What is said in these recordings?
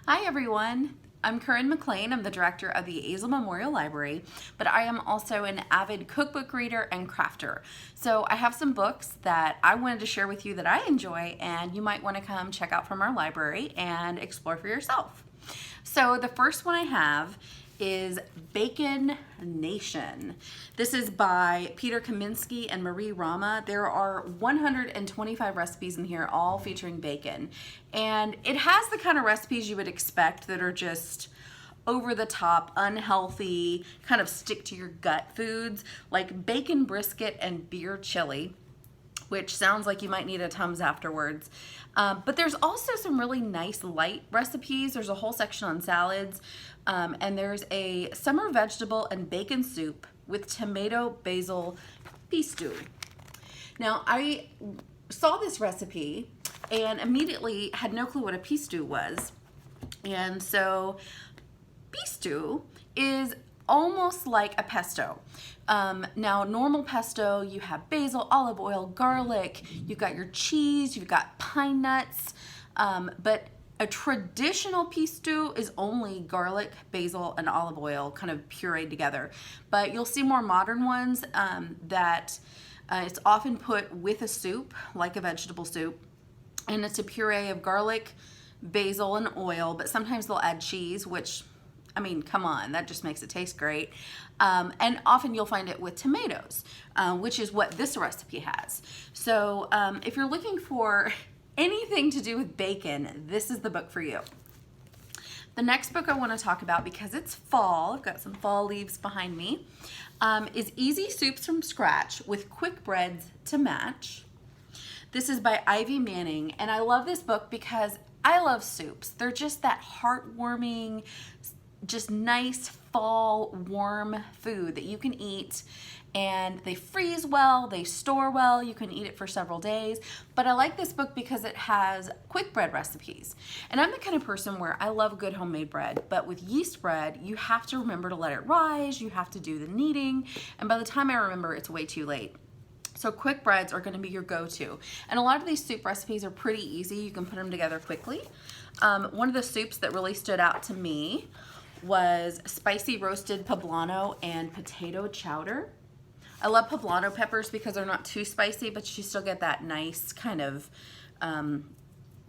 Hi everyone, I'm Curren McLane. I'm the director of the Azle Memorial Library, but I am also an avid cookbook reader and crafter. So I have some books that I wanted to share with you that I enjoy and you might want to come check out from our library and explore for yourself. So the first one I have is Bacon Nation. This is by Peter Kaminsky and Marie Rama. There are 125 recipes in here, all featuring bacon. And it has the kind of recipes you would expect that are just over the top, unhealthy, kind of stick to your gut foods, like bacon brisket and beer chili, which sounds like you might need a Tums afterwards. But there's also some really nice light recipes. There's a whole section on salads, and there's a summer vegetable and bacon soup with tomato basil peas stew. Now, I saw this recipe and immediately had no clue what a pea stew was. And so pea stew is almost like a pesto. Now, normal pesto, you have basil, olive oil, garlic, you've got your cheese, you've got pine nuts, but a traditional pea stew is only garlic, basil, and olive oil kind of pureed together. But you'll see more modern ones that it's often put with a soup, like a vegetable soup, and it's a puree of garlic, basil, and oil, but sometimes they'll add cheese, which, I mean, come on, that just makes it taste great. And often you'll find it with tomatoes, which is what this recipe has. So if you're looking for anything to do with bacon, this is the book for you. The next book I want to talk about, because it's fall, I've got some fall leaves behind me, is Easy Soups from Scratch with Quick Breads to Match. This is by Ivy Manning, and I love this book because I love soups. They're just that heartwarming, just nice fall warm food that you can eat, and they freeze well, they store well, you can eat it for several days. But I like this book because it has quick bread recipes. And I'm the kind of person where I love good homemade bread, but with yeast bread, you have to remember to let it rise, you have to do the kneading, and by the time I remember, it's way too late. So quick breads are going to be your go-to. And a lot of these soup recipes are pretty easy. You can put them together quickly. One of the soups that really stood out to me was spicy roasted poblano and potato chowder. I love poblano peppers because they're not too spicy, but you still get that nice kind of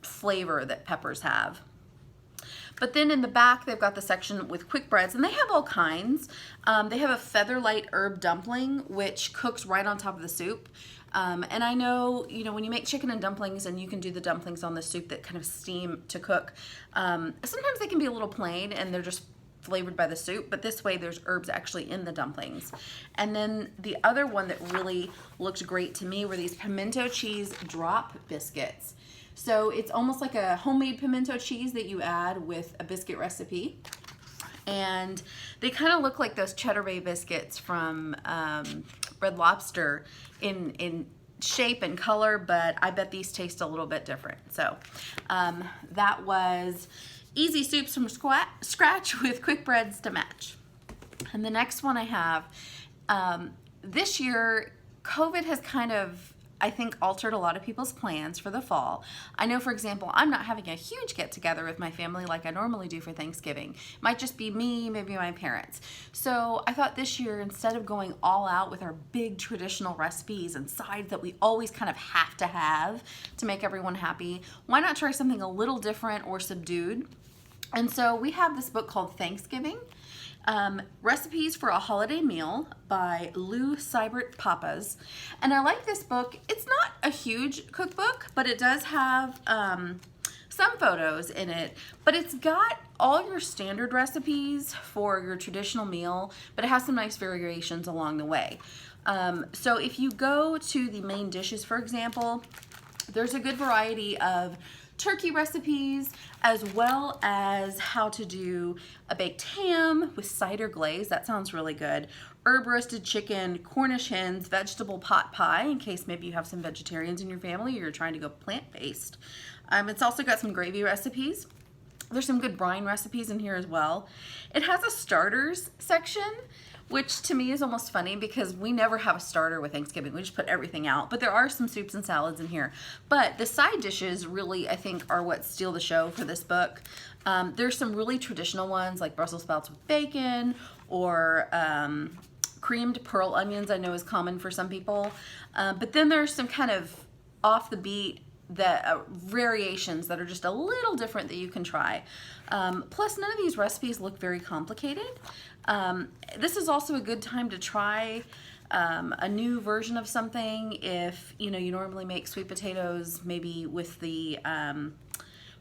flavor that peppers have. But then in the back, they've got the section with quick breads, and they have all kinds. They have a featherlight herb dumpling, which cooks right on top of the soup. And I know, when you make chicken and dumplings and you can do the dumplings on the soup that kind of steam to cook, sometimes they can be a little plain and they're just flavored by the soup, but this way there's herbs actually in the dumplings. And then the other one that really looked great to me were these pimento cheese drop biscuits. So it's almost like a homemade pimento cheese that you add with a biscuit recipe. And they kind of look like those Cheddar Bay biscuits from Red Lobster in shape and color, but I bet these taste a little bit different. So that was Easy Soups from Scratch with Quick Breads to Match. And the next one I have, this year, COVID has kind of, I think, altered a lot of people's plans for the fall. I know, for example, I'm not having a huge get-together with my family like I normally do for Thanksgiving. It might just be me, maybe my parents. So I thought this year, instead of going all out with our big traditional recipes and sides that we always kind of have to make everyone happy, why not try something a little different or subdued? And so we have this book called Thanksgiving, Recipes for a Holiday Meal by Lou Seibert Papas. And I like this book. It's not a huge cookbook, but it does have some photos in it. But it's got all your standard recipes for your traditional meal, but it has some nice variations along the way. So if you go to the main dishes, for example, there's a good variety of turkey recipes, as well as how to do a baked ham with cider glaze. That sounds really good. Herb roasted chicken, Cornish hens, vegetable pot pie, in case maybe you have some vegetarians in your family or you're trying to go plant-based. It's also got some gravy recipes. There's some good brine recipes in here as well. It has a starters section, which to me is almost funny because we never have a starter with Thanksgiving. We just put everything out. But there are some soups and salads in here. But the side dishes really, I think, are what steal the show for this book. There's some really traditional ones like Brussels sprouts with bacon, or creamed pearl onions, I know is common for some people. But then there's some kind of off the beat variations that are just a little different that you can try. Plus, none of these recipes look very complicated. This is also a good time to try a new version of something. If you normally make sweet potatoes maybe with the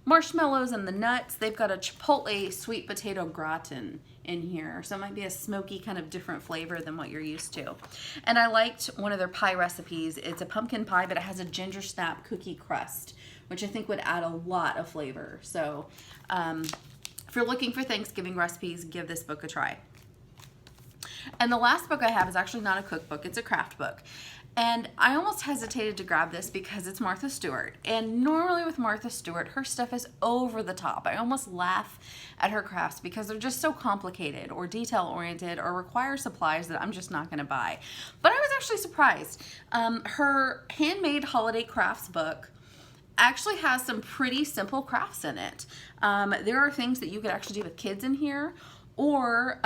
marshmallows and the nuts, they've got a chipotle sweet potato gratin in here, so it might be a smoky kind of different flavor than what you're used to. And I liked one of their pie recipes. It's a pumpkin pie, but it has a ginger snap cookie crust, which I think would add a lot of flavor. So if you're looking for Thanksgiving recipes, give this book a try. And the last book I have is actually not a cookbook, it's a craft book. And I almost hesitated to grab this because it's Martha Stewart. And normally with Martha Stewart, her stuff is over the top. I almost laugh at her crafts because they're just so complicated or detail-oriented or require supplies that I'm just not going to buy. But I was actually surprised. Her Handmade Holiday Crafts book actually has some pretty simple crafts in it. There are things that you could actually do with kids in here. Or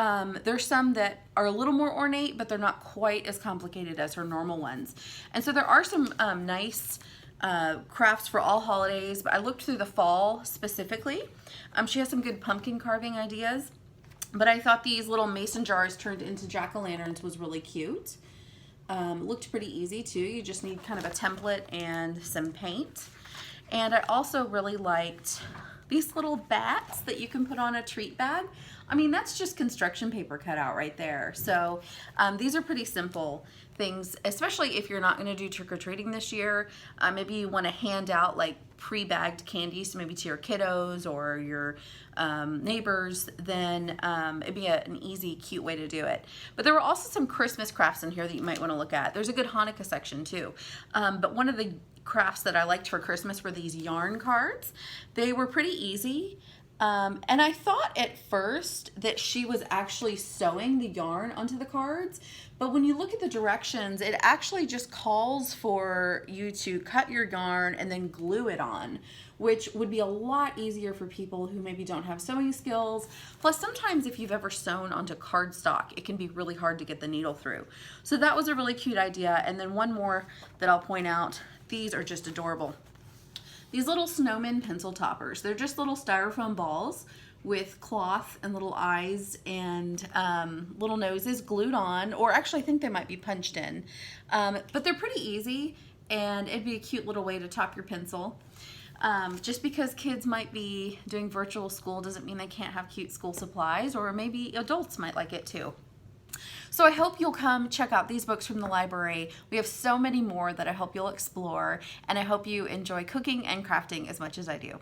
there's some that are a little more ornate, but they're not quite as complicated as her normal ones. And so there are some nice crafts for all holidays, but I looked through the fall specifically. She has some good pumpkin carving ideas, but I thought these little mason jars turned into jack-o'-lanterns was really cute. Looked pretty easy too. You just need kind of a template and some paint. And I also really liked these little bats that you can put on a treat bag. I mean, that's just construction paper cut out right there. So these are pretty simple things, especially if you're not gonna do trick-or-treating this year. Maybe you wanna hand out like pre-bagged candies, maybe to your kiddos or your neighbors, then it'd be an easy, cute way to do it. But there were also some Christmas crafts in here that you might wanna look at. There's a good Hanukkah section too. But one of the crafts that I liked for Christmas were these yarn cards. They were pretty easy. And I thought at first that she was actually sewing the yarn onto the cards, but when you look at the directions, it actually just calls for you to cut your yarn and then glue it on, which would be a lot easier for people who maybe don't have sewing skills. Plus, sometimes if you've ever sewn onto cardstock, it can be really hard to get the needle through. So that was a really cute idea. And then one more that I'll point out, these are just adorable. These little snowman pencil toppers. They're just little styrofoam balls with cloth and little eyes and little noses glued on, or actually I think they might be punched in. But they're pretty easy, and it'd be a cute little way to top your pencil. Just because kids might be doing virtual school doesn't mean they can't have cute school supplies, or maybe adults might like it too. So I hope you'll come check out these books from the library. We have so many more that I hope you'll explore, and I hope you enjoy cooking and crafting as much as I do.